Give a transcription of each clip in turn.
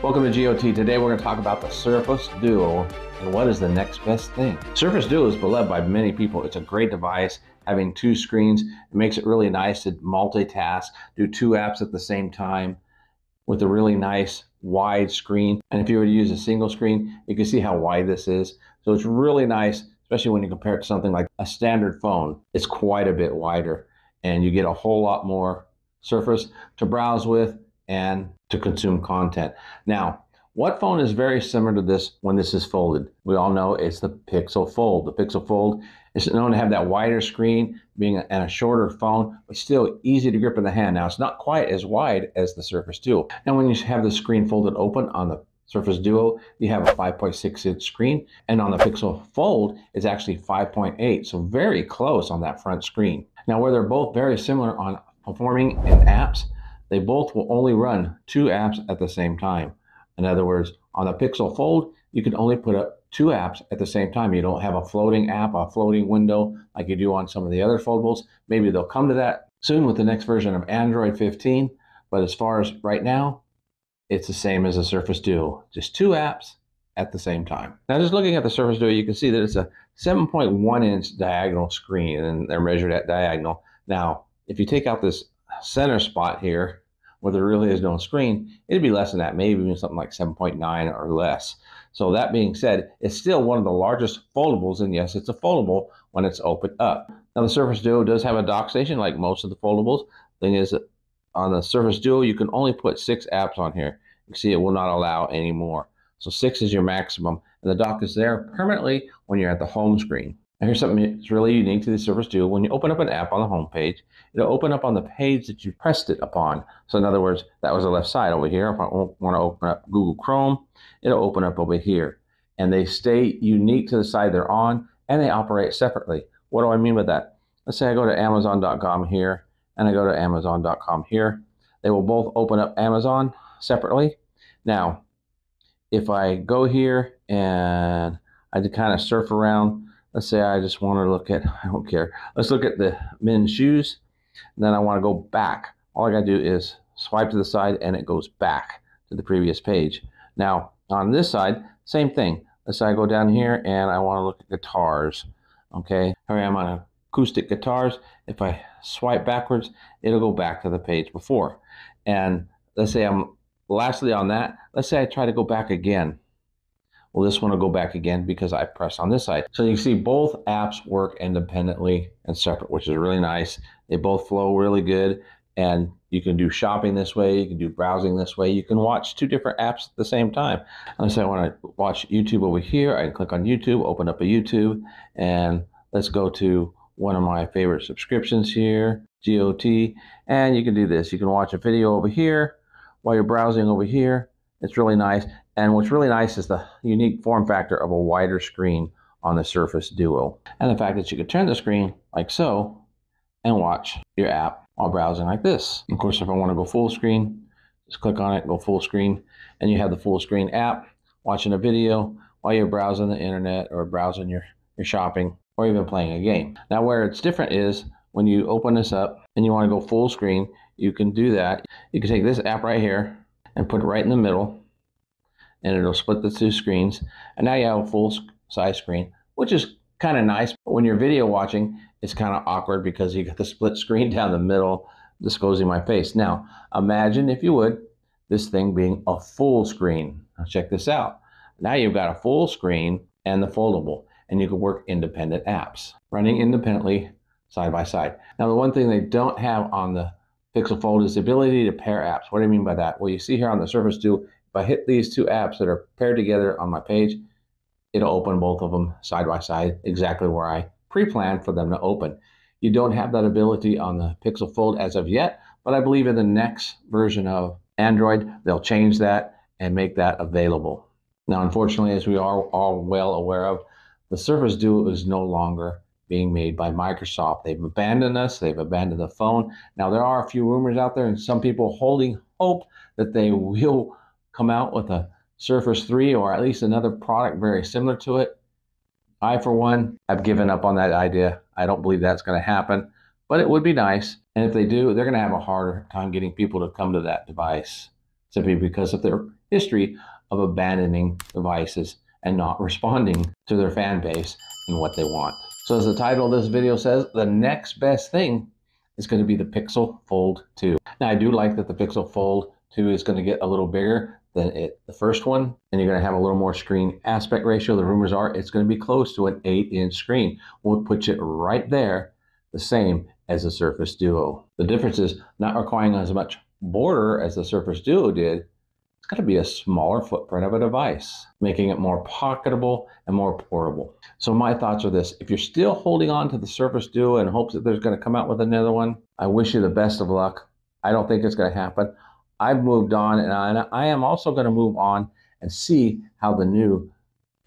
Welcome to GOT. Today we're going to talk about the Surface Duo and what is the next best thing. Surface Duo is beloved by many people. It's a great device, having two screens. It makes it really nice to multitask, do two apps at the same time with a really nice wide screen. And if you were to use a single screen, you can see how wide this is. So it's really nice, especially when you compare it to something like a standard phone. It's quite a bit wider and you get a whole lot more surface to browse with and to consume content. Now, what phone is very similar to this when this is folded? We all know it's the Pixel Fold. The Pixel Fold is known to have that wider screen, being a shorter phone, but still easy to grip in the hand. Now, it's not quite as wide as the Surface Duo. And when you have the screen folded open on the Surface Duo, you have a 5.6-inch screen, and on the Pixel Fold, it's actually 5.8, so very close on that front screen. Now, where they're both very similar on performing in apps, they both will only run two apps at the same time. In other words, on the Pixel Fold, you can only put up two apps at the same time. You don't have a floating app, a floating window like you do on some of the other foldables. Maybe they'll come to that soon with the next version of Android 15. But as far as right now, it's the same as the Surface Duo, just two apps at the same time. Now, just looking at the Surface Duo, you can see that it's a 7.1-inch diagonal screen, and they're measured at diagonal. Now, if you take out this center spot here, where there really is no screen, it'd be less than that, maybe even something like 7.9 or less. So that being said, it's still one of the largest foldables, and yes, it's a foldable when it's opened up. Now, the Surface Duo does have a dock station like most of the foldables. Thing is, that on the Surface Duo, you can only put 6 apps on here. You can see it will not allow any more. So 6 is your maximum, and the dock is there permanently when you're at the home screen. Now, here's something that's really unique to the Surface Duo. When you open up an app on the home page, it'll open up on the page that you pressed it upon. So in other words, that was the left side over here. If I want to open up Google Chrome, it'll open up over here. And they stay unique to the side they're on, and they operate separately. What do I mean by that? Let's say I go to Amazon.com here, and I go to Amazon.com here. They will both open up Amazon separately. Now, if I go here and I just kind of surf around, let's say I just want to look at, I don't care. Let's look at the men's shoes. And then I want to go back. All I got to do is swipe to the side and it goes back to the previous page. Now, on this side, same thing. Let's say I go down here and I want to look at guitars. Okay, here I am on acoustic guitars. If I swipe backwards, it'll go back to the page before. And let's say I'm lastly on that, let's say I try to go back again. Well, this one will go back again because I press on this side. So you see both apps work independently and separate, which is really nice. They both flow really good, and you can do shopping this way, you can do browsing this way, you can watch two different apps at the same time. Let's say I want to watch YouTube over here. I can click on YouTube, open up a YouTube, and let's go to one of my favorite subscriptions here, GOT, and you can do this. You can watch a video over here while you're browsing over here. It's really nice. And what's really nice is the unique form factor of a wider screen on the Surface Duo. And the fact that you could turn the screen like so and watch your app while browsing like this. Of course, if I want to go full screen, just click on it, go full screen, and you have the full screen app watching a video while you're browsing the internet or browsing your shopping or even playing a game. Now, where it's different is when you open this up and you want to go full screen, you can do that. You can take this app right here and put it right in the middle, and it'll split the two screens. And now you have a full size screen, which is kind of nice. But when you're video watching, it's kind of awkward because you got the split screen down the middle, disclosing my face. Now, imagine, if you would, this thing being a full screen. Now check this out. Now you've got a full screen and the foldable, and you can work independent apps, running independently side by side. Now, the one thing they don't have on the Pixel Fold is the ability to pair apps. What do I mean by that? Well, you see here on the Surface Duo, if I hit these two apps that are paired together on my page, it'll open both of them side by side, exactly where I pre-planned for them to open. You don't have that ability on the Pixel Fold as of yet, but I believe in the next version of Android, they'll change that and make that available. Now, unfortunately, as we are all well aware of, the Surface Duo is no longer being made by Microsoft. They've abandoned us. They've abandoned the phone. Now, there are a few rumors out there and some people holding hope that they will come out with a Surface 3 or at least another product very similar to it. I, for one, have given up on that idea. I don't believe that's going to happen, but it would be nice. And if they do, they're going to have a harder time getting people to come to that device, simply because if they're history of abandoning devices and not responding to their fan base and what they want. So as the title of this video says, the next best thing is going to be the Pixel Fold 2. Now, I do like that the Pixel Fold 2 is going to get a little bigger than the first one, and you're going to have a little more screen aspect ratio. The rumors are it's going to be close to an 8-inch screen. We'll put it right there, the same as the Surface Duo. The difference is not requiring as much border as the Surface Duo did. It's going to be a smaller footprint of a device, making it more pocketable and more portable. So my thoughts are this: if you're still holding on to the Surface Duo in hopes that there's going to come out with another one, I wish you the best of luck. I don't think it's going to happen. I've moved on, and I am also going to move on and see how the new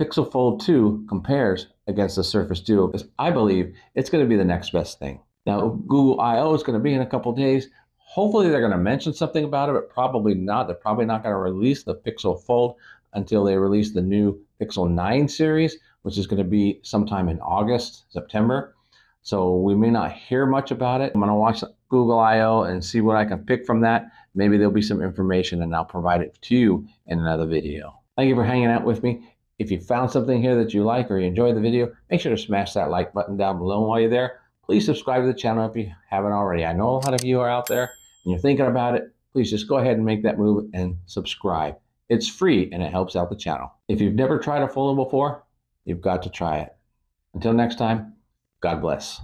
Pixel Fold 2 compares against the Surface Duo, because I believe it's going to be the next best thing. Now, Google I/O is going to be in a couple days. Hopefully they're going to mention something about it, but probably not. They're probably not going to release the Pixel Fold until they release the new Pixel 9 series, which is going to be sometime in August, September. So we may not hear much about it. I'm going to watch Google I/O and see what I can pick from that. Maybe there'll be some information and I'll provide it to you in another video. Thank you for hanging out with me. If you found something here that you like or you enjoyed the video, make sure to smash that like button down below. While you're there, please subscribe to the channel if you haven't already. I know a lot of you are out there and you're thinking about it. Please just go ahead and make that move and subscribe. It's free and it helps out the channel. If you've never tried a foldable before, you've got to try it. Until next time, God bless.